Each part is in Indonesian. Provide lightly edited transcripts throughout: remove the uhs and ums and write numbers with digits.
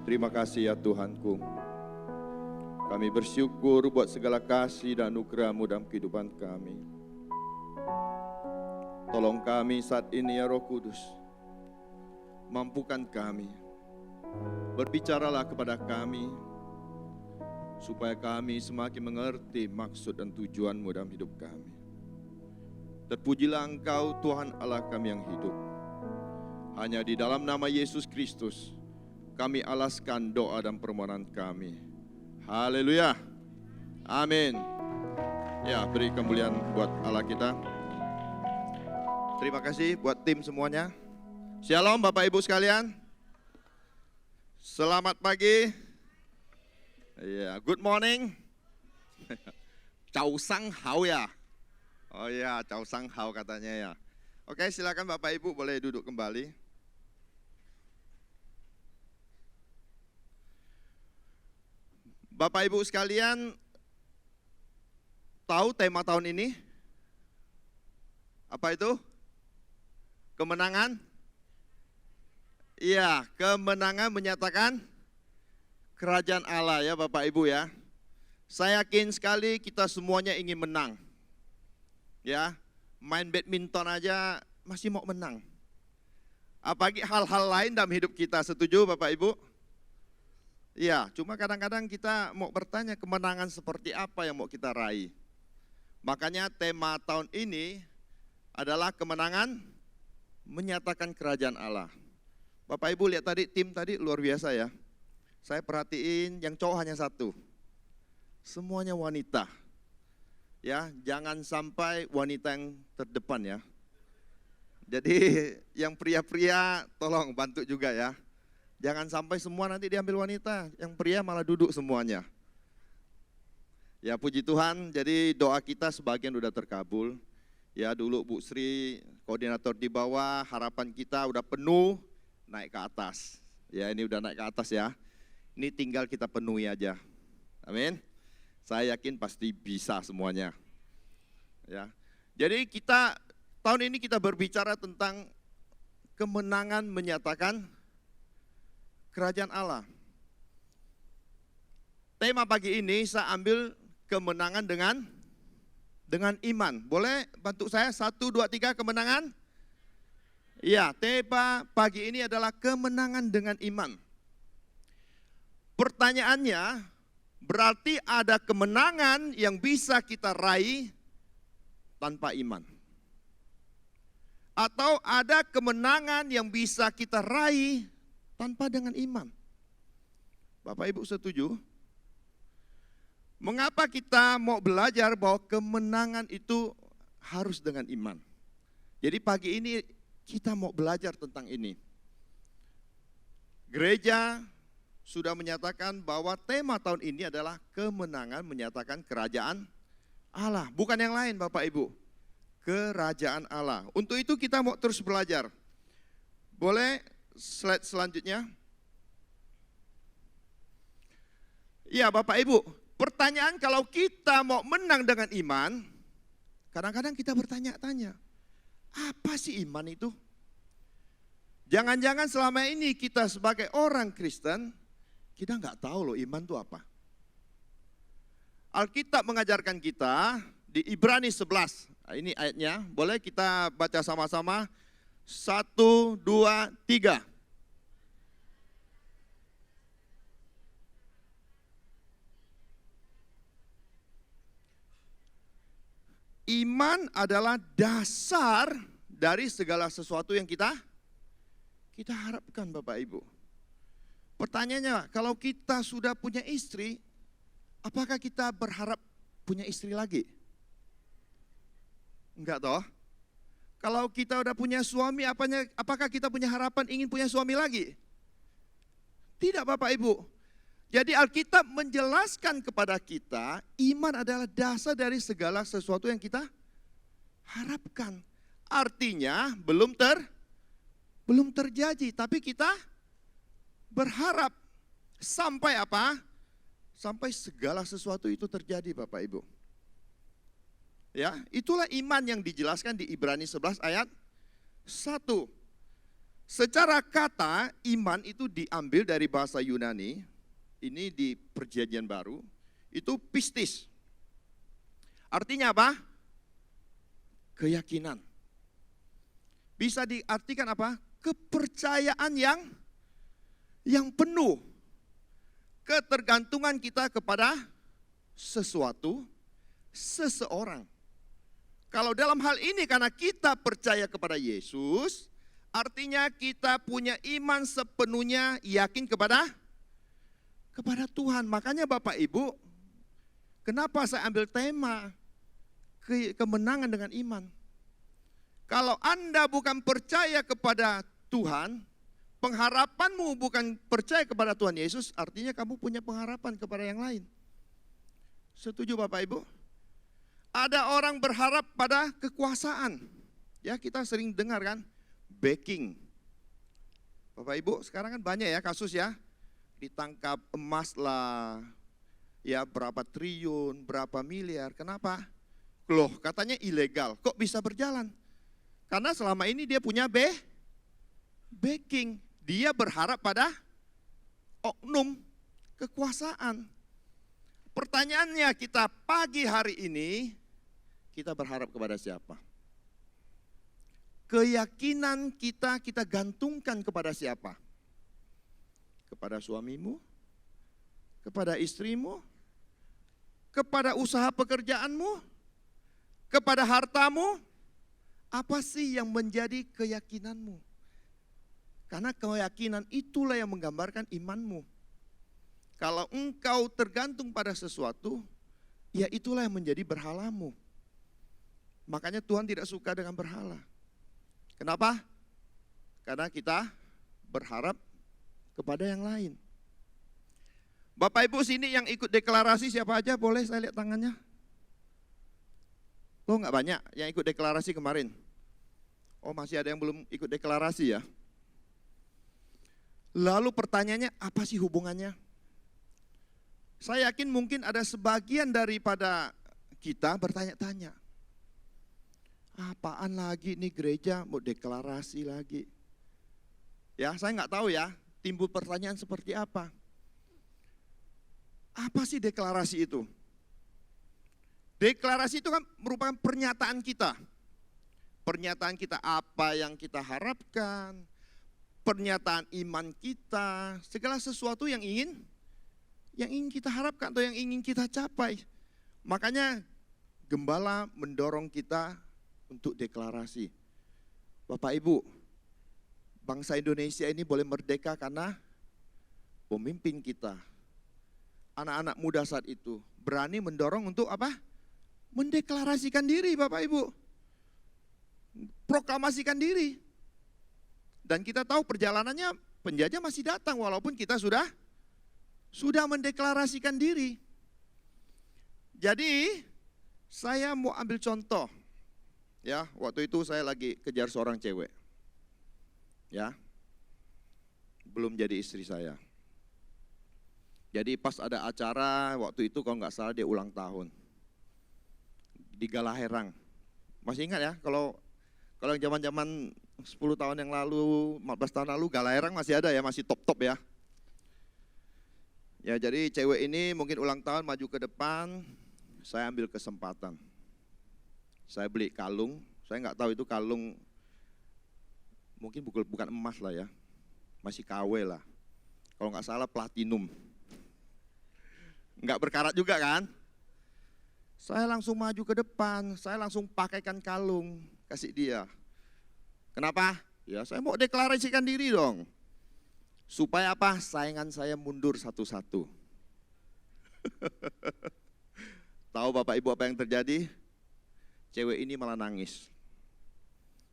Terima kasih ya Tuhanku. Kami bersyukur buat segala kasih dan anugerah-Mu dalam kehidupan kami. Tolong kami saat ini ya Roh Kudus. Mampukan kami. Berbicaralah kepada kami. Supaya kami semakin mengerti maksud dan tujuan-Mu dalam hidup kami. Terpujilah Engkau Tuhan Allah kami yang hidup. Hanya di dalam nama Yesus Kristus kami alaskan doa dan permohonan kami. Haleluya. Amin. Ya, beri kemuliaan buat Allah kita. Terima kasih buat tim semuanya. Shalom Bapak Ibu sekalian. Selamat pagi. Ya, good morning. Chào sang hao ya. Oh ya, chào sang hao katanya ya. Oke, silakan Bapak Ibu boleh duduk kembali. Bapak Ibu sekalian, tahu tema tahun ini? Apa itu? Kemenangan? Iya, kemenangan menyatakan kerajaan Allah ya Bapak Ibu ya. Saya yakin sekali kita semuanya ingin menang. Ya, main badminton aja masih mau menang. Apalagi hal-hal lain dalam hidup kita, setuju Bapak Ibu? Ya, cuma kadang-kadang kita mau bertanya kemenangan seperti apa yang mau kita raih. Makanya tema tahun ini adalah kemenangan menyatakan kerajaan Allah. Bapak Ibu lihat tadi, tim tadi luar biasa ya. Saya perhatiin yang cowok hanya satu. Semuanya wanita. Ya, jangan sampai wanita yang terdepan ya. Jadi yang pria-pria tolong bantu juga ya. Jangan sampai semua nanti diambil wanita, yang pria malah duduk semuanya. Ya puji Tuhan, jadi doa kita sebagian udah terkabul. Ya dulu Bu Sri, koordinator di bawah, harapan kita udah penuh, naik ke atas. Ya ini udah naik ke atas ya. Ini tinggal kita penuhi aja. Amin. Saya yakin pasti bisa semuanya. Ya. Jadi kita tahun ini kita berbicara tentang kemenangan menyatakan kerajaan Allah. Tema pagi ini saya ambil kemenangan dengan iman. Boleh bantu saya? 1, 2, 3 kemenangan? Iya, tema pagi ini adalah kemenangan dengan iman. Pertanyaannya, berarti ada kemenangan yang bisa kita raih tanpa iman. Atau ada kemenangan yang bisa kita raih tanpa dengan iman. Bapak Ibu setuju? Mengapa kita mau belajar bahwa kemenangan itu harus dengan iman? Jadi pagi ini kita mau belajar tentang ini. Gereja sudah menyatakan bahwa tema tahun ini adalah kemenangan menyatakan kerajaan Allah. Bukan yang lain Bapak Ibu. Kerajaan Allah. Untuk itu kita mau terus belajar. Boleh slide selanjutnya. Ya Bapak Ibu, pertanyaan kalau kita mau menang dengan iman, kadang-kadang kita bertanya-tanya, apa sih iman itu? Jangan-jangan selama ini kita sebagai orang Kristen, kita nggak tahu loh iman itu apa. Alkitab mengajarkan kita di Ibrani 11, nah, ini ayatnya, boleh kita baca sama-sama. 1, 2, 3. Iman adalah dasar dari segala sesuatu yang kita harapkan Bapak Ibu. Pertanyaannya, kalau kita sudah punya istri, apakah kita berharap punya istri lagi? Enggak toh? Kalau kita udah punya suami, apakah kita punya harapan ingin punya suami lagi? Tidak Bapak Ibu. Jadi Alkitab menjelaskan kepada kita, iman adalah dasar dari segala sesuatu yang kita harapkan. Artinya belum terjadi, tapi kita berharap sampai apa? Sampai segala sesuatu itu terjadi Bapak Ibu. Ya, itulah iman yang dijelaskan di Ibrani 11 ayat 1. Secara kata, iman itu diambil dari bahasa Yunani, ini di Perjanjian Baru, itu pistis. Artinya apa? Keyakinan. Bisa diartikan apa? Kepercayaan yang penuh. Ketergantungan kita kepada sesuatu, seseorang. Kalau dalam hal ini karena kita percaya kepada Yesus, artinya kita punya iman sepenuhnya yakin kepada Tuhan. Makanya Bapak Ibu, kenapa saya ambil tema kemenangan dengan iman? Kalau Anda bukan percaya kepada Tuhan, pengharapanmu bukan percaya kepada Tuhan Yesus, artinya kamu punya pengharapan kepada yang lain. Setuju Bapak Ibu? Ada orang berharap pada kekuasaan. Ya, kita sering dengar kan? Backing. Bapak Ibu, sekarang kan banyak ya kasus ya. Ditangkap emas lah, ya berapa triliun, berapa miliar. Kenapa? Loh, katanya ilegal. Kok bisa berjalan? Karena selama ini dia punya backing. Dia berharap pada oknum kekuasaan. Pertanyaannya kita pagi hari ini, kita berharap kepada siapa? Keyakinan kita gantungkan kepada siapa? Kepada suamimu? Kepada istrimu? Kepada usaha pekerjaanmu? Kepada hartamu? Apa sih yang menjadi keyakinanmu? Karena keyakinan itulah yang menggambarkan imanmu. Kalau engkau tergantung pada sesuatu, ya itulah yang menjadi berhalamu. Makanya Tuhan tidak suka dengan berhala. Kenapa? Karena kita berharap kepada yang lain. Bapak Ibu sini yang ikut deklarasi siapa aja, boleh saya lihat tangannya? Oh enggak banyak yang ikut deklarasi kemarin. Oh masih ada yang belum ikut deklarasi ya. Lalu pertanyaannya apa sih hubungannya? Saya yakin mungkin ada sebagian daripada kita bertanya-tanya. Apaan lagi nih gereja mau deklarasi lagi? Ya saya nggak tahu ya, timbul pertanyaan seperti apa. Apa sih deklarasi itu? Deklarasi itu kan merupakan pernyataan kita. Pernyataan kita apa yang kita harapkan, pernyataan iman kita, segala sesuatu yang ingin kita harapkan atau yang ingin kita capai. Makanya gembala mendorong kita untuk deklarasi. Bapak Ibu, bangsa Indonesia ini boleh merdeka karena pemimpin kita, anak-anak muda saat itu berani mendorong untuk apa? Mendeklarasikan diri Bapak Ibu. Proklamasikan diri. Dan kita tahu perjalanannya penjajah masih datang walaupun kita sudah mendeklarasikan diri. Jadi saya mau ambil contoh. Ya, waktu itu saya lagi kejar seorang cewek. Ya. Belum jadi istri saya. Jadi pas ada acara waktu itu kalau nggak salah dia ulang tahun. Di Galaherang. Masih ingat ya kalau zaman-zaman 10 tahun yang lalu, 14 tahun lalu Galaherang masih ada ya, masih top-top ya. Ya jadi cewek ini mungkin ulang tahun maju ke depan, saya ambil kesempatan. Saya beli kalung, saya nggak tahu itu kalung mungkin bukan emas lah ya, masih KW lah. Kalau nggak salah platinum. Nggak berkarat juga kan? Saya langsung maju ke depan, saya langsung pakaikan kalung, kasih dia. Kenapa? Ya saya mau deklarasikan diri dong. Supaya apa? Saingan saya mundur satu-satu. Tahu Bapak Ibu apa yang terjadi? Cewek ini malah nangis.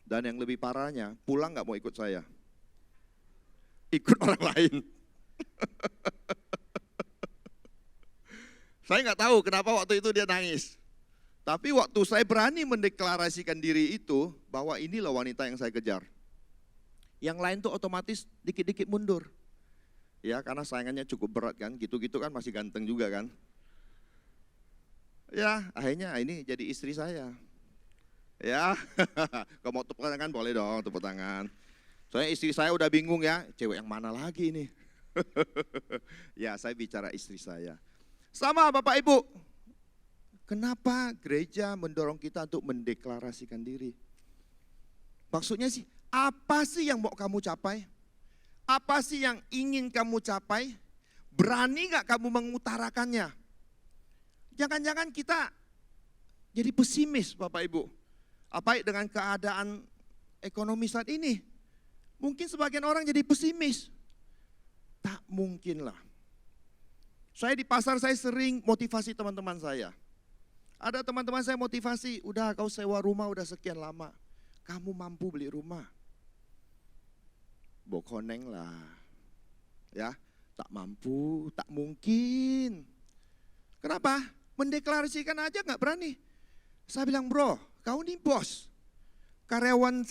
Dan yang lebih parahnya, pulang gak mau ikut saya. Ikut orang lain. Saya gak tahu kenapa waktu itu dia nangis. Tapi waktu saya berani mendeklarasikan diri itu, bahwa inilah wanita yang saya kejar. Yang lain tuh otomatis dikit-dikit mundur. Ya karena saingannya cukup berat kan, gitu-gitu kan masih ganteng juga kan. Ya akhirnya ini jadi istri saya. Ya, kalau mau tepuk tangan boleh dong tepuk tangan. Soalnya istri saya udah bingung ya, cewek yang mana lagi ini? Ya, saya bicara istri saya. Sama Bapak Ibu, kenapa gereja mendorong kita untuk mendeklarasikan diri? Maksudnya sih, apa sih yang mau kamu capai? Apa sih yang ingin kamu capai? Berani gak kamu mengutarakannya? Jangan-jangan kita jadi pesimis Bapak Ibu. Apa dengan keadaan ekonomi saat ini? Mungkin sebagian orang jadi pesimis. Tak mungkin lah. Saya di pasar saya sering motivasi teman-teman saya. Ada teman-teman saya motivasi, udah kau sewa rumah udah sekian lama. Kamu mampu beli rumah. Bokoneng lah. Ya, tak mampu, tak mungkin. Kenapa? Mendeklarasikan aja gak berani. Saya bilang, bro, kau ini bos. Karyawan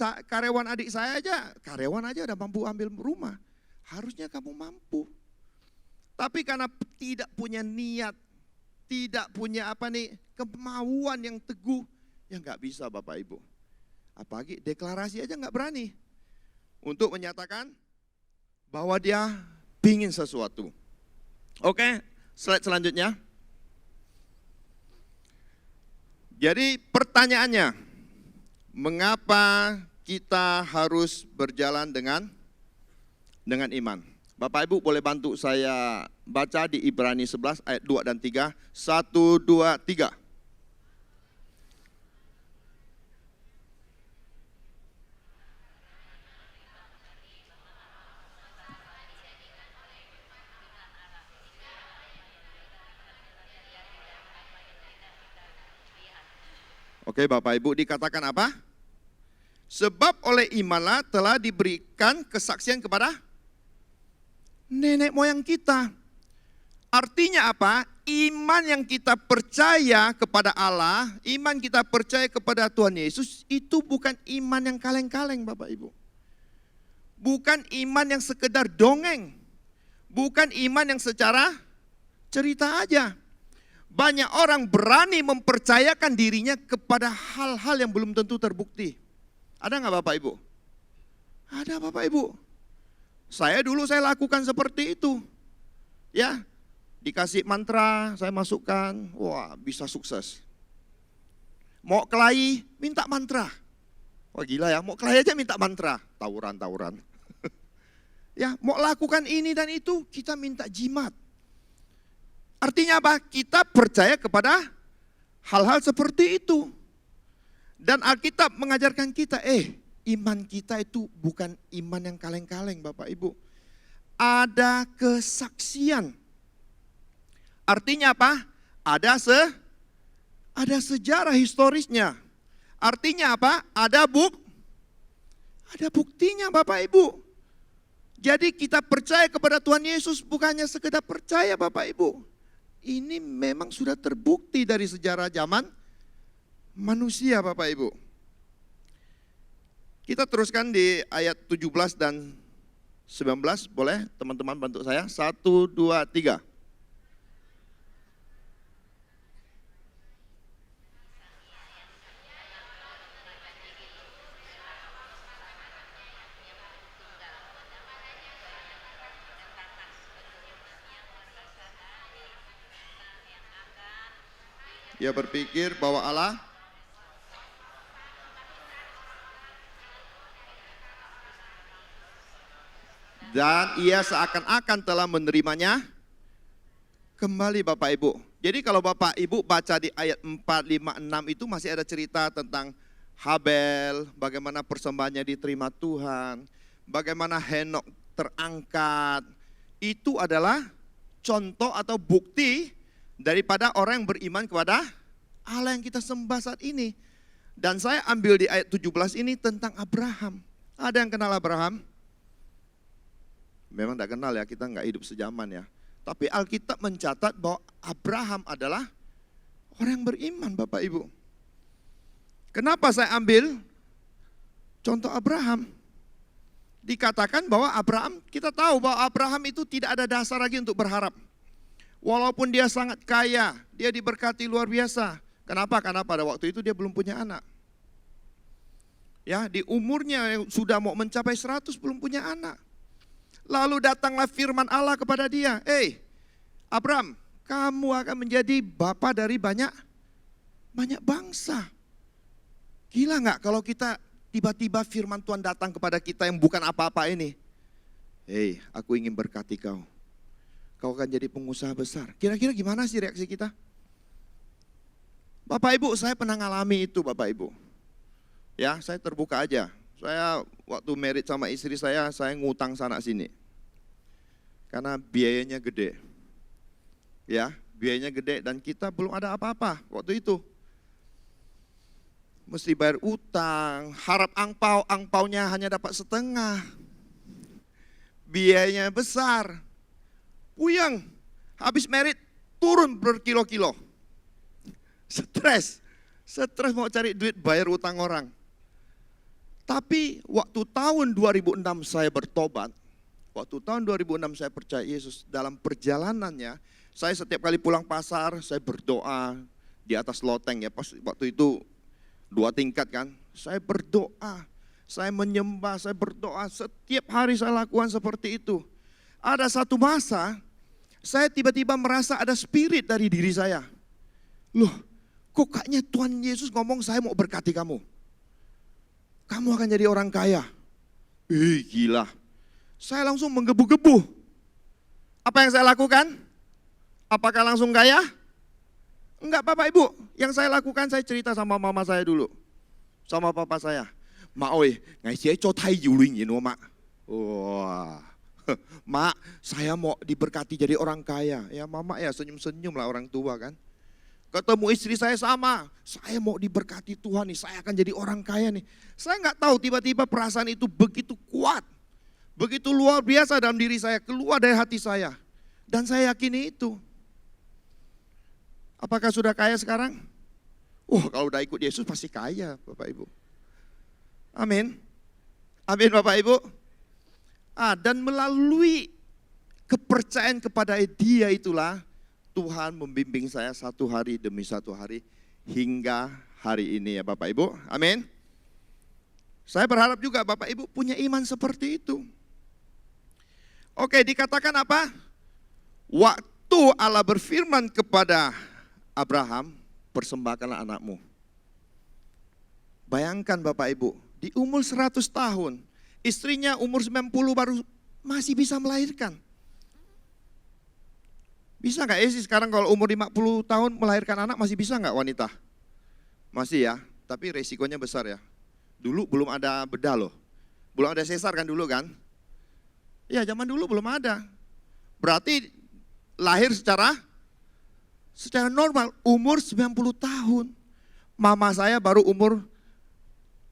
adik saya aja, karyawan aja udah mampu ambil rumah. Harusnya kamu mampu. Tapi karena tidak punya niat, tidak punya kemauan yang teguh, ya nggak bisa Bapak Ibu. Apalagi deklarasi aja nggak berani untuk menyatakan bahwa dia pingin sesuatu. Oke, slide selanjutnya. Jadi pertanyaannya, mengapa kita harus berjalan dengan iman? Bapak Ibu boleh bantu saya baca di Ibrani 11 ayat 2 dan 3. 1, 2, 3. Oke Bapak Ibu, dikatakan apa? Sebab oleh imanlah telah diberikan kesaksian kepada nenek moyang kita. Artinya apa? Iman yang kita percaya kepada Allah, iman kita percaya kepada Tuhan Yesus, itu bukan iman yang kaleng-kaleng Bapak Ibu. Bukan iman yang sekedar dongeng. Bukan iman yang secara cerita aja. Banyak orang berani mempercayakan dirinya kepada hal-hal yang belum tentu terbukti. Ada nggak Bapak Ibu? Ada Bapak Ibu. Saya lakukan seperti itu. Ya, dikasih mantra, saya masukkan, wah bisa sukses. Mau kelahi, minta mantra. Wah gila ya, mau kelahi aja minta mantra. Tawuran. Ya, mau lakukan ini dan itu, kita minta jimat. Artinya apa? Kita percaya kepada hal-hal seperti itu. Dan Alkitab mengajarkan kita, iman kita itu bukan iman yang kaleng-kaleng Bapak Ibu. Ada kesaksian. Artinya apa? Ada sejarah historisnya. Artinya apa? Ada buktinya Bapak Ibu. Jadi kita percaya kepada Tuhan Yesus bukannya sekedar percaya Bapak Ibu. Ini memang sudah terbukti dari sejarah zaman manusia Bapak Ibu. Kita teruskan di ayat 17 dan 19, boleh teman-teman bantu saya? 1, 2, 3. Dia berpikir bahwa Allah dan ia seakan-akan telah menerimanya kembali Bapak Ibu. Jadi kalau Bapak Ibu baca di ayat 4, 5, 6 itu masih ada cerita tentang Habel, bagaimana persembahannya diterima Tuhan, bagaimana Henok terangkat. Itu adalah contoh atau bukti daripada orang yang beriman kepada Allah yang kita sembah saat ini. Dan saya ambil di ayat 17 ini tentang Abraham. Ada yang kenal Abraham? Memang tidak kenal ya, kita nggak hidup sejaman ya. Tapi Alkitab mencatat bahwa Abraham adalah orang yang beriman Bapak Ibu. Kenapa saya ambil contoh Abraham? Dikatakan bahwa Abraham, kita tahu bahwa Abraham itu tidak ada dasar lagi untuk berharap. Walaupun dia sangat kaya, dia diberkati luar biasa. Kenapa? Karena pada waktu itu dia belum punya anak. Ya, di umurnya yang sudah mau mencapai 100 belum punya anak. Lalu datanglah firman Allah kepada dia, Abram, kamu akan menjadi bapa dari banyak bangsa. Gila nggak kalau kita tiba-tiba firman Tuhan datang kepada kita yang bukan apa-apa ini. Aku ingin berkati kau. Kau akan jadi pengusaha besar. Kira-kira gimana sih reaksi kita? Bapak Ibu, saya pernah ngalami itu Bapak Ibu. Ya, saya terbuka aja. Saya waktu married sama istri saya ngutang sana sini. Karena biayanya gede. Ya, biayanya gede dan kita belum ada apa-apa waktu itu. Mesti bayar utang, harap angpaunya hanya dapat setengah. Biayanya besar. Puyeng, habis married turun berkilo-kilo. Stres mau cari duit bayar utang orang. Tapi waktu tahun 2006 saya bertobat, waktu tahun 2006 saya percaya Yesus, dalam perjalanannya, saya setiap kali pulang pasar, saya berdoa di atas loteng ya, pas waktu itu 2 tingkat kan, saya berdoa, saya menyembah, saya berdoa, setiap hari saya lakukan seperti itu. Ada satu masa, saya tiba-tiba merasa ada spirit dari diri saya. Loh, kok kayaknya Tuhan Yesus ngomong saya mau berkati kamu. Kamu akan jadi orang kaya. Gila. Saya langsung menggebu-gebu. Apa yang saya lakukan? Apakah langsung kaya? Enggak Bapak Ibu. Yang saya lakukan saya cerita sama mama saya dulu. Sama papa saya. Mak oi, ngai xie cho tai yuling yin mak. Wah. Mak, saya mau diberkati jadi orang kaya. Ya mama ya senyum-senyum lah orang tua kan. Ketemu istri saya sama, saya mau diberkati Tuhan nih, saya akan jadi orang kaya nih. Saya nggak tahu tiba-tiba perasaan itu begitu kuat, begitu luar biasa dalam diri saya, keluar dari hati saya. Dan saya yakini itu. Apakah sudah kaya sekarang? Kalau udah ikut Yesus pasti kaya Bapak Ibu. Amin. Amin Bapak Ibu. Dan melalui kepercayaan kepada Dia itulah, Tuhan membimbing saya satu hari demi satu hari hingga hari ini ya Bapak Ibu. Amin. Saya berharap juga Bapak Ibu punya iman seperti itu. Oke, dikatakan apa? Waktu Allah berfirman kepada Abraham, persembahkanlah anakmu. Bayangkan Bapak Ibu, di umur 100 tahun, istrinya umur 90 baru masih bisa melahirkan. Bisa nggak sih sekarang kalau umur 50 tahun melahirkan anak masih bisa nggak wanita? Masih ya, tapi resikonya besar ya. Dulu belum ada bedah loh. Belum ada sesar kan dulu kan? Ya zaman dulu belum ada. Berarti lahir secara normal umur 90 tahun. Mama saya baru umur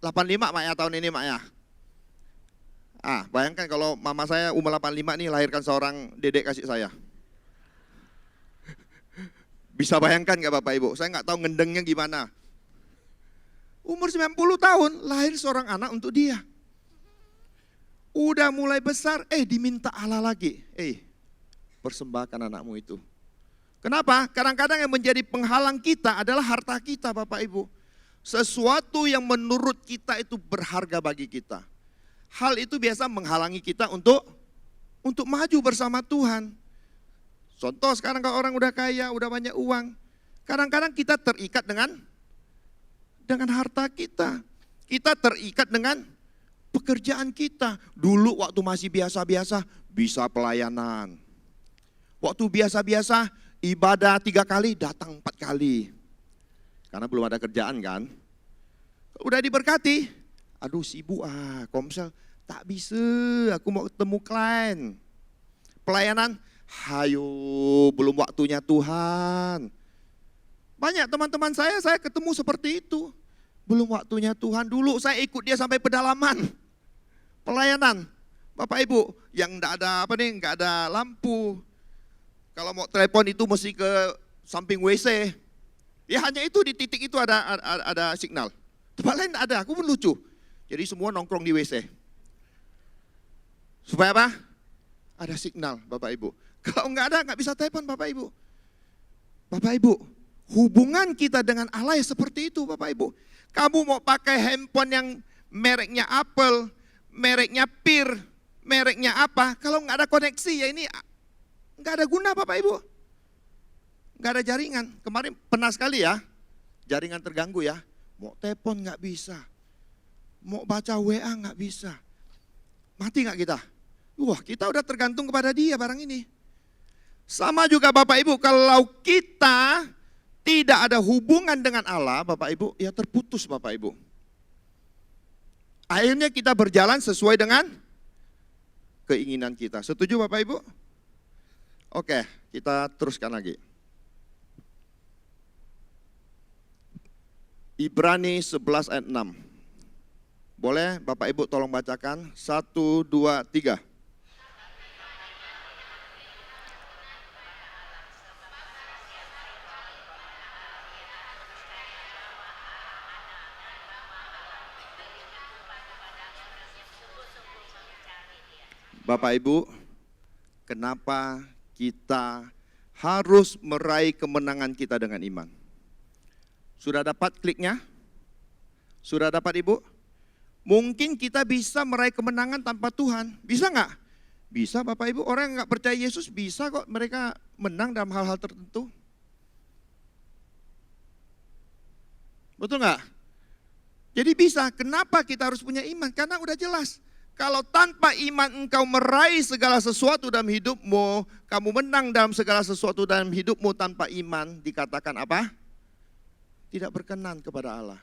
85 Mak ya tahun ini Mak ya. Bayangkan kalau mama saya umur 85 nih lahirkan seorang dedek kasih saya. Bisa bayangkan gak Bapak Ibu? Saya gak tahu ngendengnya gimana. Umur 90 tahun lahir seorang anak untuk dia. Udah mulai besar, diminta Allah lagi. Persembahkan anakmu itu. Kenapa? Kadang-kadang yang menjadi penghalang kita adalah harta kita Bapak Ibu. Sesuatu yang menurut kita itu berharga bagi kita. Hal itu biasa menghalangi kita untuk maju bersama Tuhan. Contoh sekarang kalau orang udah kaya, udah banyak uang. Kadang-kadang kita terikat dengan harta kita. Kita terikat dengan pekerjaan kita. Dulu waktu masih biasa-biasa bisa pelayanan. Waktu biasa-biasa ibadah 3 kali, datang 4 kali. Karena belum ada kerjaan kan. Udah diberkati, aduh sibuk komsel, tak bisa, aku mau ketemu klien. Pelayanan, hayo belum waktunya Tuhan. Banyak teman-teman saya ketemu seperti itu. Belum waktunya Tuhan, dulu saya ikut dia sampai pedalaman. Pelayanan, Bapak Ibu, yang enggak ada lampu. Kalau mau telepon itu mesti ke samping WC. Ya hanya itu di titik itu ada signal. Tempat lain ada, aku pun lucu. Jadi semua nongkrong di WC. Supaya apa? Ada signal Bapak Ibu. Kalau enggak ada, enggak bisa telepon Bapak Ibu. Bapak Ibu, hubungan kita dengan Allah ya seperti itu Bapak Ibu. Kamu mau pakai handphone yang mereknya Apple, mereknya Peer, mereknya apa, kalau nggak ada koneksi ya ini nggak ada guna Bapak Ibu. Nggak ada jaringan. Kemarin pernah sekali ya, jaringan terganggu ya. Mau telepon nggak bisa, mau baca WA nggak bisa. Mati nggak kita? Wah, kita udah tergantung kepada dia barang ini. Sama juga Bapak Ibu, kalau kita tidak ada hubungan dengan Allah, Bapak Ibu, ya terputus Bapak Ibu. Akhirnya kita berjalan sesuai dengan keinginan kita. Setuju Bapak Ibu? Oke, kita teruskan lagi. Ibrani 11 ayat 6. Boleh Bapak Ibu tolong bacakan? 1, 2, 3. Bapak Ibu, kenapa kita harus meraih kemenangan kita dengan iman? Sudah dapat kliknya? Sudah dapat Ibu? Mungkin kita bisa meraih kemenangan tanpa Tuhan. Bisa nggak? Bisa Bapak Ibu, orang yang nggak percaya Yesus bisa kok mereka menang dalam hal-hal tertentu. Betul nggak? Jadi bisa, kenapa kita harus punya iman? Karena udah jelas. Kalau tanpa iman engkau meraih segala sesuatu dalam hidupmu, kamu menang dalam segala sesuatu dalam hidupmu tanpa iman, dikatakan apa? Tidak berkenan kepada Allah.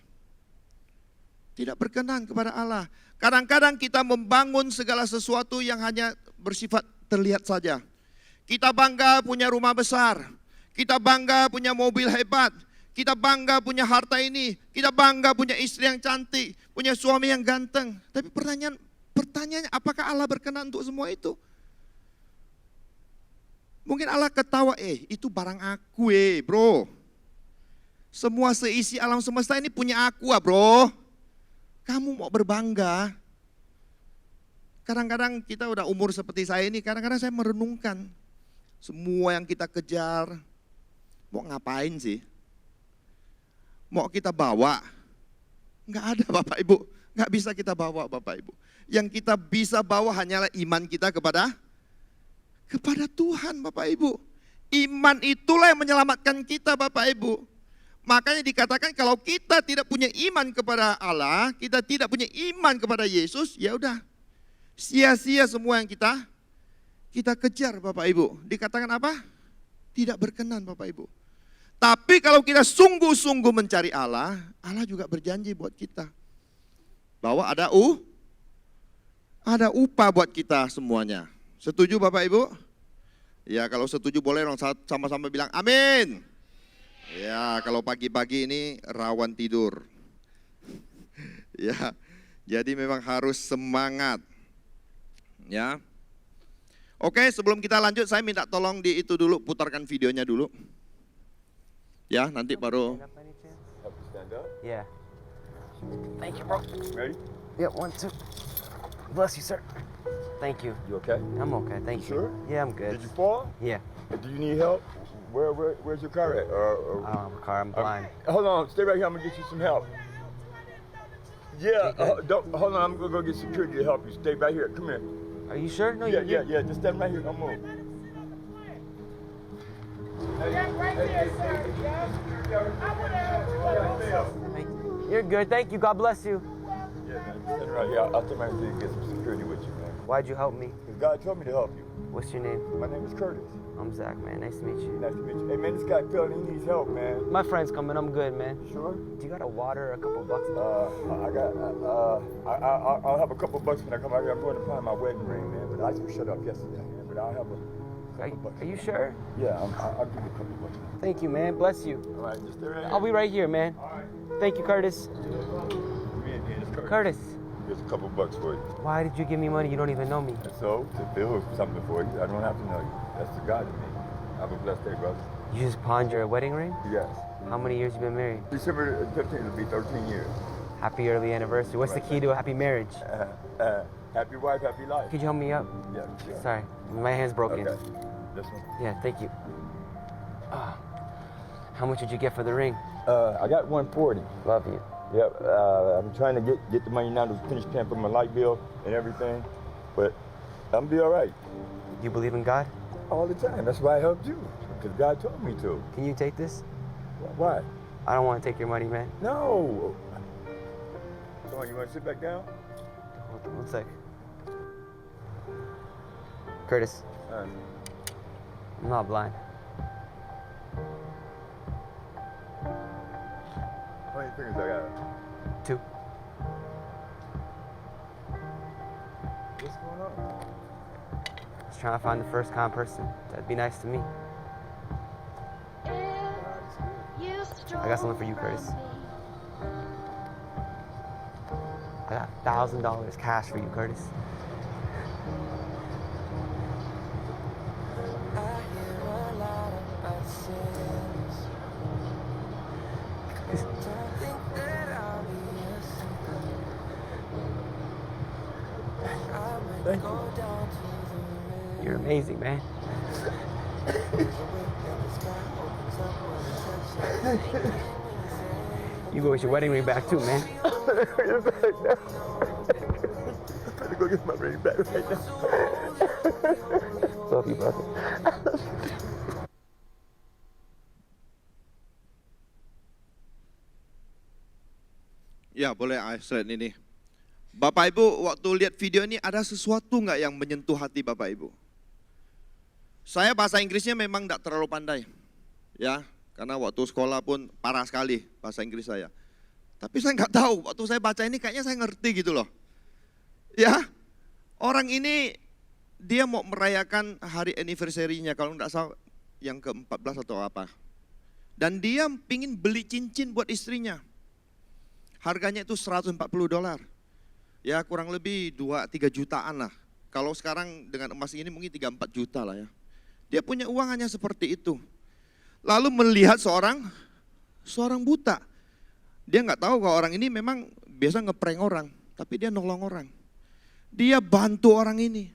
Tidak berkenan kepada Allah. Kadang-kadang kita membangun segala sesuatu yang hanya bersifat terlihat saja. Kita bangga punya rumah besar, kita bangga punya mobil hebat, kita bangga punya harta ini, kita bangga punya istri yang cantik, punya suami yang ganteng. Tapi pertanyaannya, apakah Allah berkenan untuk semua itu? Mungkin Allah ketawa, itu barang aku bro. Semua seisi alam semesta ini punya aku bro. Kamu mau berbangga? Kadang-kadang kita udah umur seperti saya ini, kadang-kadang saya merenungkan. Semua yang kita kejar, mau ngapain sih? Mau kita bawa? Enggak ada Bapak Ibu, enggak bisa kita bawa Bapak Ibu. Yang kita bisa bawa hanyalah iman kita kepada Tuhan Bapak Ibu. Iman itulah yang menyelamatkan kita Bapak Ibu. Makanya dikatakan kalau kita tidak punya iman kepada Allah, kita tidak punya iman kepada Yesus, ya udah sia-sia semua yang kita kejar Bapak Ibu. Dikatakan apa? Tidak berkenan Bapak Ibu. Tapi kalau kita sungguh-sungguh mencari Allah, Allah juga berjanji buat kita bahwa ada upah buat kita semuanya. Setuju Bapak Ibu? Ya kalau setuju boleh dong sama-sama bilang amin. Ya kalau pagi-pagi ini rawan tidur. Ya, jadi memang harus semangat. Ya. Oke, sebelum kita lanjut saya minta tolong di itu dulu, putarkan videonya dulu. Ya, nanti baru. Yeah. Thank you, bro. Ready? Yeah, 1, 2. Bless you, sir. Thank you. You okay? I'm okay, thank you. Sure? Yeah, I'm good. Did you fall? Yeah. Do you need help? Where's your car at? I don't have a car, I'm blind. Hold on, stay right here. I'm gonna get you some help. Yeah, hold on. I'm gonna go get security to help you. Stay right here. Come here. Are you sure? No, Yeah. Just stand right here. Don't move. You're good, thank you. God bless you. Yeah, man. Stand right here. I'll stand right here and get some security with you, man. Why'd you help me? Because God told me to help you. What's your name? My name is Curtis. I'm Zach, man. Nice to meet you. Nice to meet you. Hey, man, this guy fell and he needs help, man. My friend's coming. I'm good, man. Sure? Do you got a water or a couple bucks? I'll have a couple bucks when I come out here. I'm going to find my wedding ring, man. But I just shut up yesterday, man. But I'll have a couple bucks. Are you sure? Yeah, I'll give you a couple bucks. Thank you, man. Bless you. All right, just stay right here. I'll be right here, man. All right. Thank you, Curtis. Me and it's Curtis. Curtis, Here's a couple bucks for you. why did you give me money? You don't even know me. And so, to build something for you, I don't have to know you. That's the God in me. Have a blessed day, brother. You just pawned your wedding ring? Yes. How many years you been married? December 15th will be 13 years. Happy early anniversary. What's the key to a happy marriage? Happy wife, happy life. Could you help me up? Yeah, sure. Sorry, my hand's broken. Okay. This one. Yeah, thank you. How much did you get for the ring? I got 140. Love you. Yeah, I'm trying to get the money now to finish paying for my light bill and everything, but I'm be all right You believe in God? all the time. That's why I helped you, because God told me to. Can you take this? Why? I don't want to take your money, man. No. Come on, you want to sit back down? One sec. Curtis, All right. I'm not blind. How many fingers I got? 2. What's going on? Just trying to find the first kind person that'd be nice to me. I got something for you, Curtis. I got $1,000 cash for you, Curtis. Thank you. You're amazing, man. You go with your wedding ring back too, man. I'm gonna go get my ring back right now. Love you, brother. Ya boleh slide ini. Bapak Ibu waktu lihat video ini ada sesuatu nggak yang menyentuh hati Bapak Ibu? Saya bahasa Inggrisnya memang tidak terlalu pandai. Ya, karena waktu sekolah pun parah sekali bahasa Inggris saya. Tapi saya nggak tahu, waktu saya baca ini kayaknya saya ngerti gitu loh. Ya, orang ini dia mau merayakan hari anniversary-nya kalau nggak salah yang ke-14 atau apa. Dan dia pingin beli cincin buat istrinya. Harganya itu $140. Ya kurang lebih 2-3 jutaan lah. Kalau sekarang dengan emas ini mungkin 3-4 juta lah ya. Dia punya uang hanya seperti itu. Lalu melihat seorang buta. Dia nggak tahu kalau orang ini memang biasa ngeprank orang. Tapi dia nolong orang. Dia bantu orang ini.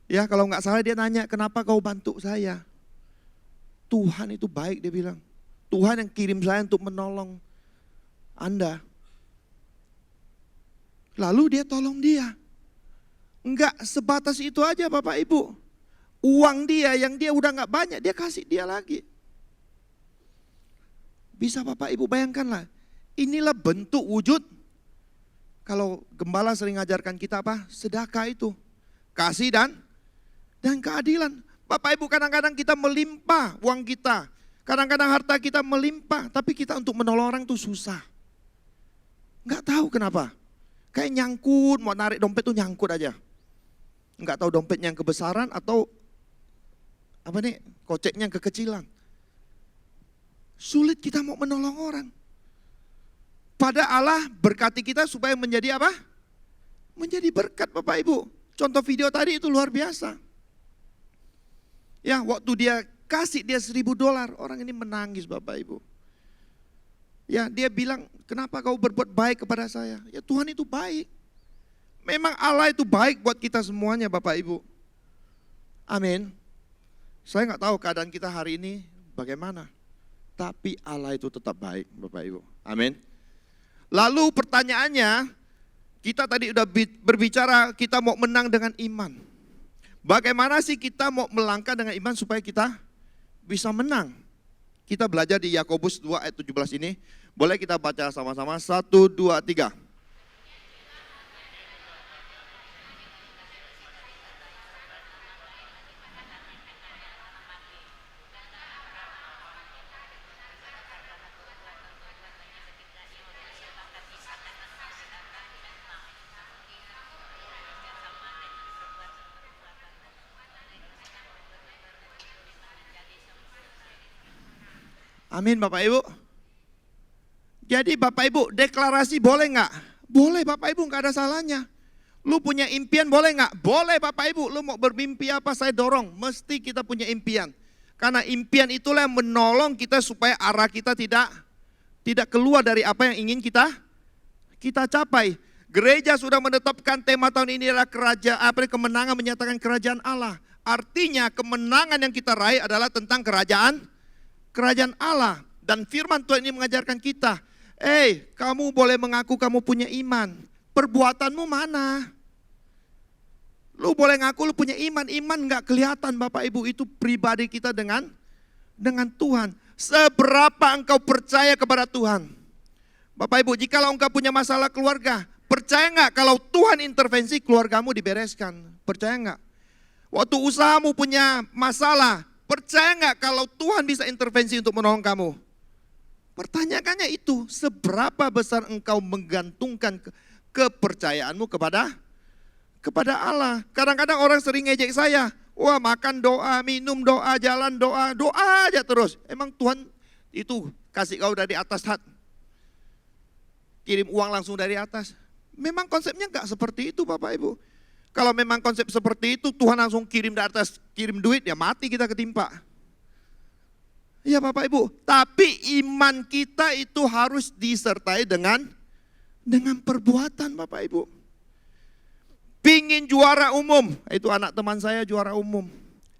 Ya kalau nggak salah dia nanya, kenapa kau bantu saya? Tuhan itu baik dia bilang. Tuhan yang kirim saya untuk menolong Anda. Lalu dia tolong dia. Enggak sebatas itu aja Bapak Ibu. Uang dia yang dia udah nggak banyak dia kasih dia lagi. Bisa Bapak Ibu bayangkanlah. Inilah bentuk wujud. Kalau gembala sering ngajarkan kita apa? Sedekah itu. Kasih dan keadilan. Bapak Ibu kadang-kadang kita melimpah uang kita. Kadang-kadang harta kita melimpah. Tapi kita untuk menolong orang itu susah. Nggak tahu kenapa. Kayak nyangkut, mau narik dompet tuh nyangkut aja. Nggak tahu dompetnya yang kebesaran atau apa nih, koceknya yang kekecilan. Sulit kita mau menolong orang. Pada Allah berkati kita supaya menjadi apa? Menjadi berkat Bapak Ibu. Contoh video tadi itu luar biasa. Ya waktu dia kasih dia $1.000, orang ini menangis Bapak Ibu. Ya dia bilang, kenapa kau berbuat baik kepada saya? Ya Tuhan itu baik. Memang Allah itu baik buat kita semuanya Bapak Ibu. Amin. Saya nggak tahu keadaan kita hari ini bagaimana. Tapi Allah itu tetap baik Bapak Ibu. Amin. Lalu pertanyaannya, kita tadi udah berbicara kita mau menang dengan iman. Bagaimana sih kita mau melangkah dengan iman supaya kita bisa menang? Kita belajar di Yakobus 2 ayat 17 ini. Boleh kita baca sama-sama? 1, 2, 3. Amin Bapak Ibu. Jadi Bapak Ibu deklarasi boleh nggak? Boleh Bapak Ibu, nggak ada salahnya. Lu punya impian boleh nggak? Boleh Bapak Ibu, lu mau bermimpi apa saya dorong. Mesti kita punya impian. Karena impian itulah yang menolong kita supaya arah kita tidak keluar dari apa yang ingin kita capai. Gereja sudah menetapkan tema tahun ini adalah kemenangan menyatakan kerajaan Allah. Artinya kemenangan yang kita raih adalah tentang kerajaan Allah. Dan firman Tuhan ini mengajarkan kita, Kamu boleh mengaku kamu punya iman. Perbuatanmu mana? Lu boleh ngaku lu punya iman. Iman gak kelihatan Bapak Ibu. Itu pribadi kita dengan Tuhan. Seberapa engkau percaya kepada Tuhan? Bapak Ibu, jikalau engkau punya masalah keluarga, percaya nggak kalau Tuhan intervensi keluargamu dibereskan? Percaya nggak? Waktu usahamu punya masalah, percaya nggak kalau Tuhan bisa intervensi untuk menolong kamu? Pertanyaannya itu, seberapa besar engkau menggantungkan kepercayaanmu kepada Allah? Kadang-kadang orang sering ngejek saya, wah makan doa, minum doa, jalan doa, doa aja terus. Emang Tuhan itu kasih kau dari atas kirim uang langsung dari atas? Memang konsepnya enggak seperti itu Bapak Ibu. Kalau memang konsep seperti itu, Tuhan langsung kirim dari atas, kirim duit, ya mati kita ketimpa. Ya Bapak Ibu, tapi iman kita itu harus disertai dengan perbuatan Bapak Ibu. Pingin juara umum, itu anak teman saya juara umum.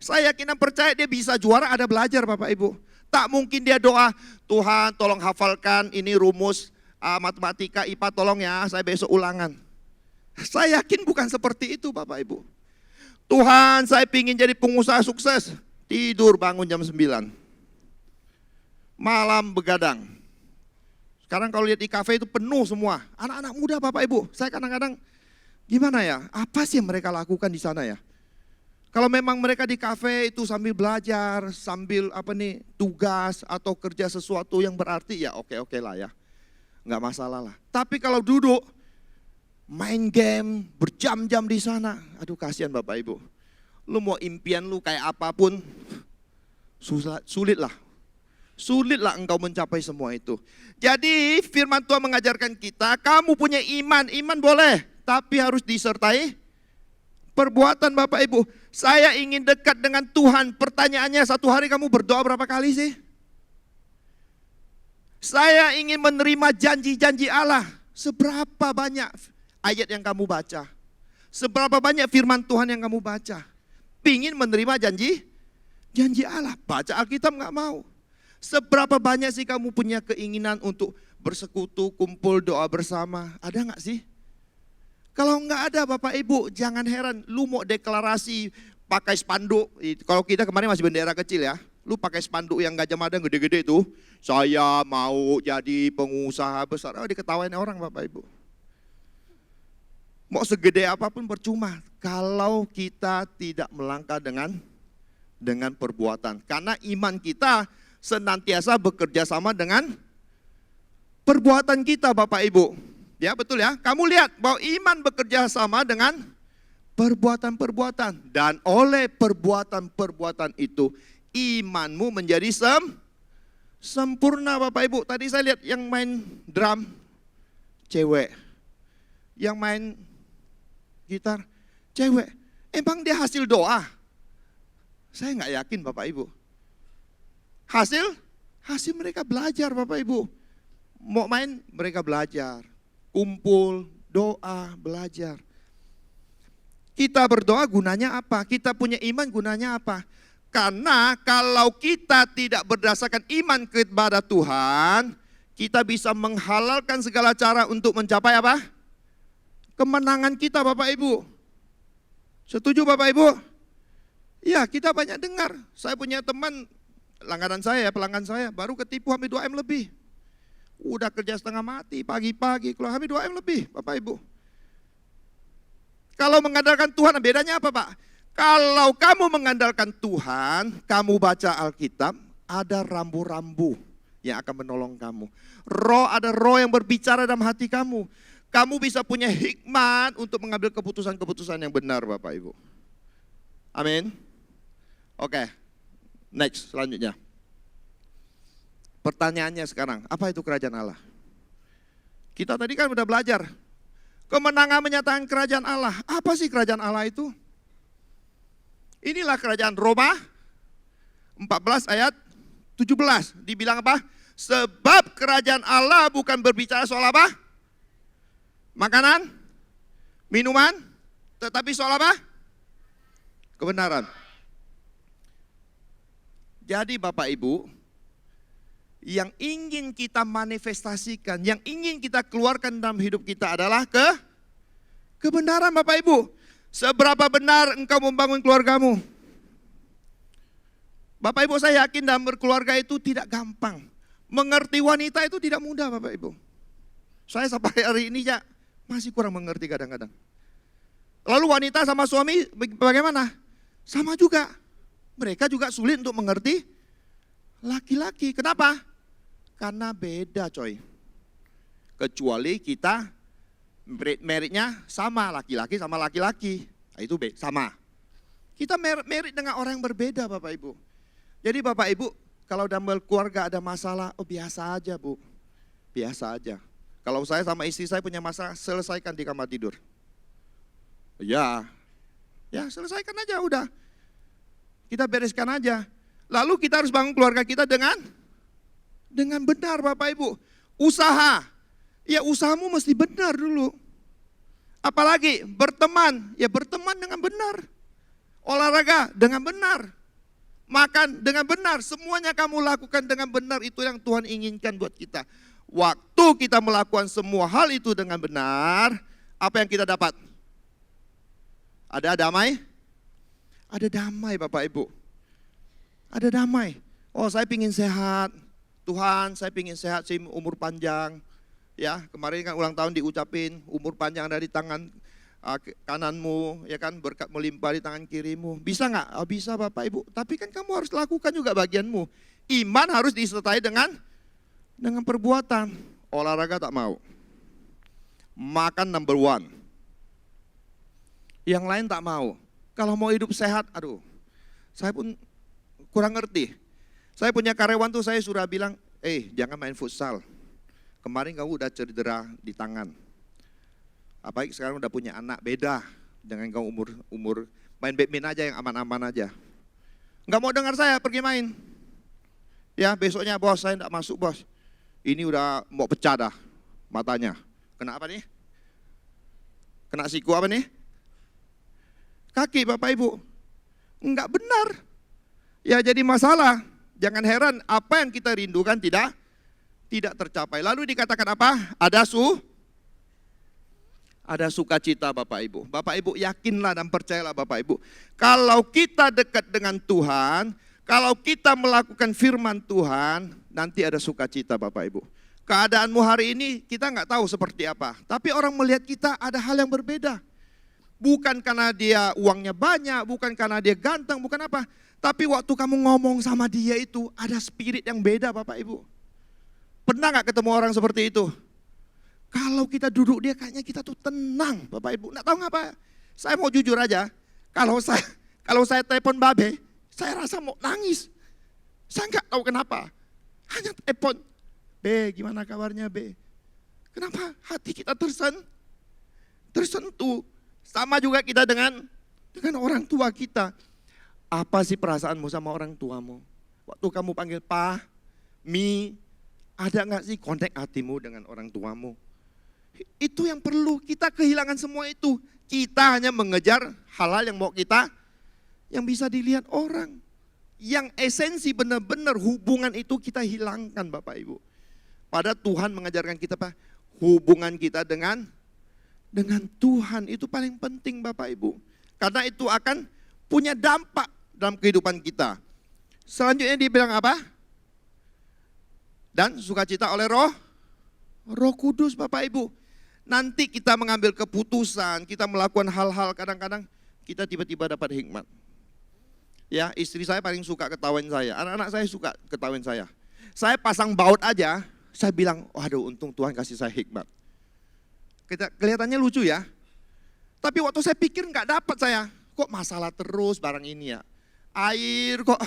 Saya yakin dan percaya dia bisa juara, ada belajar Bapak Ibu. Tak mungkin dia doa, Tuhan tolong hafalkan ini rumus matematika IPA tolong ya, saya besok ulangan. Saya yakin bukan seperti itu Bapak Ibu. Tuhan saya pingin jadi pengusaha sukses. Tidur bangun jam 9. Malam begadang. Sekarang kalau lihat di kafe itu penuh semua. Anak-anak muda Bapak Ibu. Saya kadang-kadang gimana ya, apa sih yang mereka lakukan di sana ya? Kalau memang mereka di kafe itu sambil belajar, sambil tugas atau kerja sesuatu yang berarti ya oke lah ya. Nggak masalah lah. Tapi kalau duduk main game berjam-jam di sana, aduh kasihan Bapak Ibu. Lu mau impian lu kayak apapun, sulit lah engkau mencapai semua itu. Jadi firman Tuhan mengajarkan kita, kamu punya iman boleh, tapi harus disertai perbuatan Bapak Ibu. Saya ingin dekat dengan Tuhan. Pertanyaannya, satu hari kamu berdoa berapa kali sih? Saya ingin menerima janji-janji Allah. Seberapa banyak ayat yang kamu baca? Seberapa banyak firman Tuhan yang kamu baca? Pingin menerima janji Allah. Baca Alkitab gak mau. Seberapa banyak sih kamu punya keinginan untuk bersekutu, kumpul, doa bersama? Ada gak sih? Kalau nggak ada Bapak Ibu, jangan heran. Lu mau deklarasi pakai spanduk. Kalau kita kemarin masih bendera kecil ya. Lu pakai spanduk yang Gajah Mada gede-gede tuh. Saya mau jadi pengusaha besar. Oh, diketawain orang Bapak Ibu. Mau segede apapun percuma. Kalau kita tidak melangkah dengan perbuatan. Karena iman kita senantiasa bekerja sama dengan perbuatan kita Bapak Ibu. Ya betul ya, kamu lihat bahwa iman bekerja sama dengan perbuatan-perbuatan. Dan oleh perbuatan-perbuatan itu, imanmu menjadi sempurna Bapak Ibu. Tadi saya lihat yang main drum, cewek. Yang main gitar, cewek. Emang dia hasil doa? Saya nggak yakin Bapak Ibu. Hasil mereka belajar Bapak Ibu. Mau main, mereka belajar. Kumpul, doa, belajar. Kita berdoa gunanya apa? Kita punya iman gunanya apa? Karena kalau kita tidak berdasarkan iman kepada Tuhan, kita bisa menghalalkan segala cara untuk mencapai apa? Kemenangan kita Bapak Ibu. Setuju Bapak Ibu? Ya kita banyak dengar. Saya punya teman, pelanggan saya, baru ketipu hampir 2M lebih. Udah kerja setengah mati, pagi-pagi, keluar hampir 2M lebih, Bapak Ibu. Kalau mengandalkan Tuhan, bedanya apa Pak? Kalau kamu mengandalkan Tuhan, kamu baca Alkitab, ada rambu-rambu yang akan menolong kamu. Ada roh yang berbicara dalam hati kamu. Kamu bisa punya hikmat untuk mengambil keputusan-keputusan yang benar Bapak Ibu. Amin. Oke, next, selanjutnya. Pertanyaannya sekarang, apa itu kerajaan Allah? Kita tadi kan udah belajar. Kemenangan menyatakan kerajaan Allah. Apa sih kerajaan Allah itu? Inilah kerajaan Roma 14 ayat 17. Dibilang apa? Sebab kerajaan Allah bukan berbicara soal apa? Makanan, minuman, tetapi soal apa? Kebenaran. Jadi Bapak Ibu, yang ingin kita manifestasikan, yang ingin kita keluarkan dalam hidup kita adalah kebenaran Bapak Ibu. Seberapa benar engkau membangun keluargamu? Bapak Ibu, saya yakin dalam berkeluarga itu tidak gampang. Mengerti wanita itu tidak mudah Bapak Ibu. Saya sampai hari ini ya masih kurang mengerti kadang-kadang. Lalu wanita sama suami bagaimana? Sama juga. Mereka juga sulit untuk mengerti laki-laki. Kenapa? Karena beda coy. Kecuali kita meritnya sama laki-laki sama laki-laki. Nah, itu sama. Kita merit dengan orang yang berbeda Bapak Ibu. Jadi Bapak Ibu kalau dalam keluarga ada masalah, oh biasa aja Bu. Biasa aja. Kalau saya sama istri saya punya masalah, selesaikan di kamar tidur. Ya selesaikan aja udah. Kita bereskan aja. Lalu kita harus bangun keluarga kita dengan benar Bapak Ibu. Usaha, ya usahamu mesti benar dulu. Apalagi berteman, ya berteman dengan benar. Olahraga dengan benar. Makan dengan benar, semuanya kamu lakukan dengan benar, itu yang Tuhan inginkan buat kita. Waktu kita melakukan semua hal itu dengan benar, apa yang kita dapat? Ada damai? Ada damai Bapak Ibu. Ada damai. Oh saya pingin sehat. Tuhan, saya ingin sehat, saya umur panjang. Ya, kemarin kan ulang tahun diucapin, umur panjang ada di tangan kananmu, ya kan, berkat melimpah di tangan kirimu. Bisa nggak? Oh, bisa Bapak Ibu. Tapi kan kamu harus lakukan juga bagianmu. Iman harus disertai dengan perbuatan. Olahraga tak mau. Makan number one. Yang lain tak mau. Kalau mau hidup sehat, aduh, saya pun kurang ngerti. Saya punya karyawan tuh saya sudah bilang, jangan main futsal. Kemarin kamu udah cedera di tangan. Apalagi sekarang udah punya anak, beda dengan kamu umur main badminton aja yang aman-aman aja. Nggak mau dengar saya pergi main. Ya besoknya bos saya enggak masuk bos. Ini udah mau pecah dah matanya. Kena apa nih? Kena siku apa nih? Kaki Bapak Ibu. Enggak benar. Ya jadi masalah. Jangan heran apa yang kita rindukan tidak tercapai. Lalu dikatakan apa? Ada sukacita Bapak Ibu. Bapak Ibu yakinlah dan percayalah Bapak Ibu. Kalau kita dekat dengan Tuhan, kalau kita melakukan firman Tuhan, nanti ada sukacita Bapak Ibu. Keadaanmu hari ini kita nggak tahu seperti apa. Tapi orang melihat kita ada hal yang berbeda. Bukan karena dia uangnya banyak, bukan karena dia ganteng, bukan apa. Tapi waktu kamu ngomong sama dia itu ada spirit yang beda Bapak Ibu. Pernah gak ketemu orang seperti itu? Kalau kita duduk dia kayaknya kita tuh tenang Bapak Ibu. Nggak tahu ngapa. Saya mau jujur aja. Kalau saya telepon Babe, saya rasa mau nangis. Saya nggak tahu kenapa. Hanya telepon. Be, gimana kabarnya Be? Kenapa hati kita tersentuh. Sama juga kita dengan orang tua kita. Apa sih perasaanmu sama orang tuamu? Waktu kamu panggil Pa, Mi, ada gak sih kontak hatimu dengan orang tuamu? Itu yang perlu, kita kehilangan semua itu. Kita hanya mengejar hal-hal yang mau kita, yang bisa dilihat orang. Yang esensi benar-benar hubungan itu kita hilangkan Bapak Ibu. Pada Tuhan mengajarkan kita Pak, hubungan kita dengan Tuhan itu paling penting Bapak Ibu. Karena itu akan punya dampak dalam kehidupan kita. Selanjutnya dia bilang apa? Dan sukacita oleh Roh Kudus Bapak Ibu. Nanti kita mengambil keputusan, kita melakukan hal-hal kadang-kadang kita tiba-tiba dapat hikmat. Ya, istri saya paling suka ketawain saya, anak-anak saya suka ketawain saya. Saya pasang baut aja, saya bilang, waduh untung Tuhan kasih saya hikmat. Kelihatannya lucu ya. Tapi waktu saya pikir nggak dapat saya, kok masalah terus barang ini ya. Air kok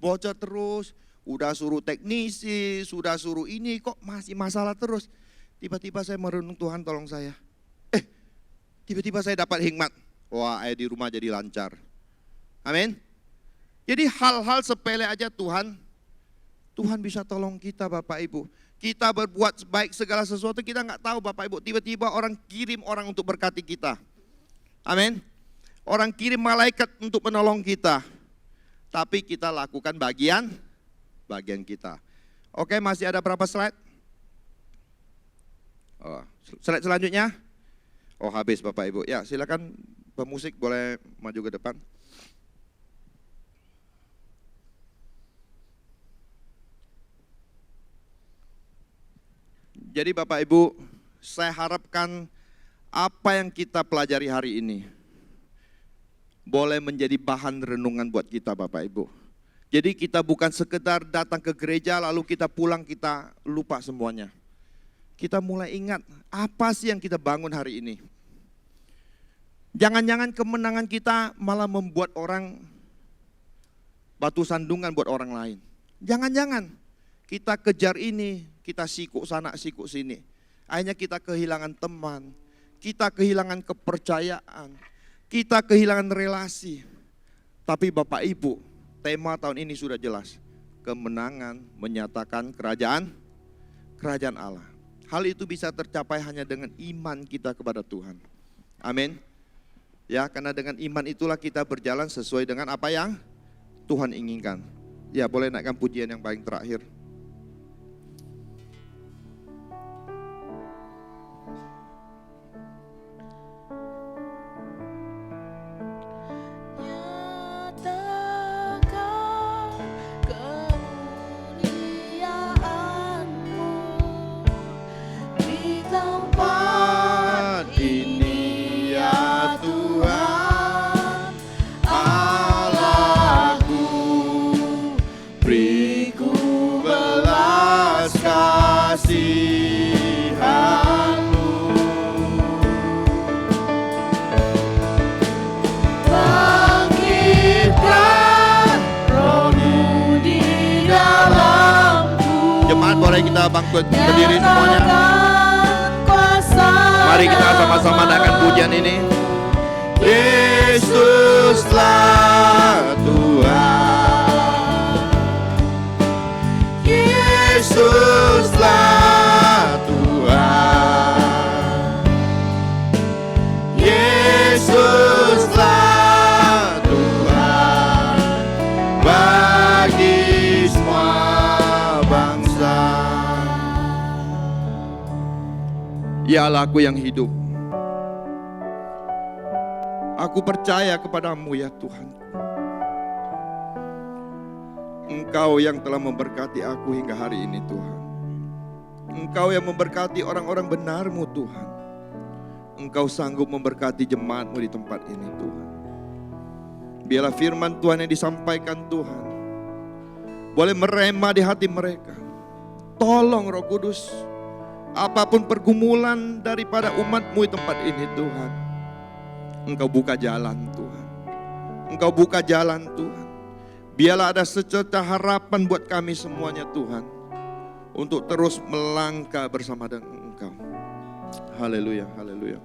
bocor terus, udah suruh teknisi, sudah suruh ini kok masih masalah terus. Tiba-tiba saya merenung Tuhan tolong saya. Tiba-tiba saya dapat hikmat. Wah air di rumah jadi lancar. Amin. Jadi hal-hal sepele aja Tuhan bisa tolong kita Bapak Ibu. Kita berbuat baik segala sesuatu kita nggak tahu Bapak Ibu. Tiba-tiba orang kirim orang untuk berkati kita. Amin. Orang kirim malaikat untuk menolong kita. Tapi kita lakukan bagian kita. Oke, masih ada berapa slide? Oh, slide selanjutnya? Oh, habis Bapak Ibu. Ya, silakan pemusik boleh maju ke depan. Jadi Bapak Ibu, saya harapkan apa yang kita pelajari hari ini boleh menjadi bahan renungan buat kita Bapak Ibu. Jadi kita bukan sekedar datang ke gereja lalu kita pulang kita lupa semuanya. Kita mulai ingat apa sih yang kita bangun hari ini. Jangan-jangan kemenangan kita malah membuat orang batu sandungan buat orang lain. Jangan-jangan kita kejar ini, kita sikuk sana, sikuk sini. Akhirnya kita kehilangan teman, kita kehilangan kepercayaan, kita kehilangan relasi. Tapi Bapak Ibu, tema tahun ini sudah jelas. Kemenangan menyatakan kerajaan Allah. Hal itu bisa tercapai hanya dengan iman kita kepada Tuhan. Amin. Ya, karena dengan iman itulah kita berjalan sesuai dengan apa yang Tuhan inginkan. Ya, boleh naikkan pujian yang paling terakhir. Boleh kita bangkit berdiri semuanya. Mari kita sama-sama naikkan pujian ini. Yesuslah Tuhan, Yesuslah Tuhan, Yesuslah Tuhan bagi semua bangsa. Ialah aku yang hidup. Aku percaya kepadamu ya Tuhan. Engkau yang telah memberkati aku hingga hari ini Tuhan. Engkau yang memberkati orang-orang benar-Mu Tuhan. Engkau sanggup memberkati jemaat-Mu di tempat ini Tuhan. Biarlah firman Tuhan yang disampaikan Tuhan boleh merema di hati mereka. Tolong Roh Kudus, apapun pergumulan daripada umat-Mu di tempat ini Tuhan, Engkau buka jalan Tuhan. Engkau buka jalan Tuhan. Biarlah ada secerca harapan buat kami semuanya Tuhan, untuk terus melangkah bersama dengan Engkau. Haleluya, haleluya.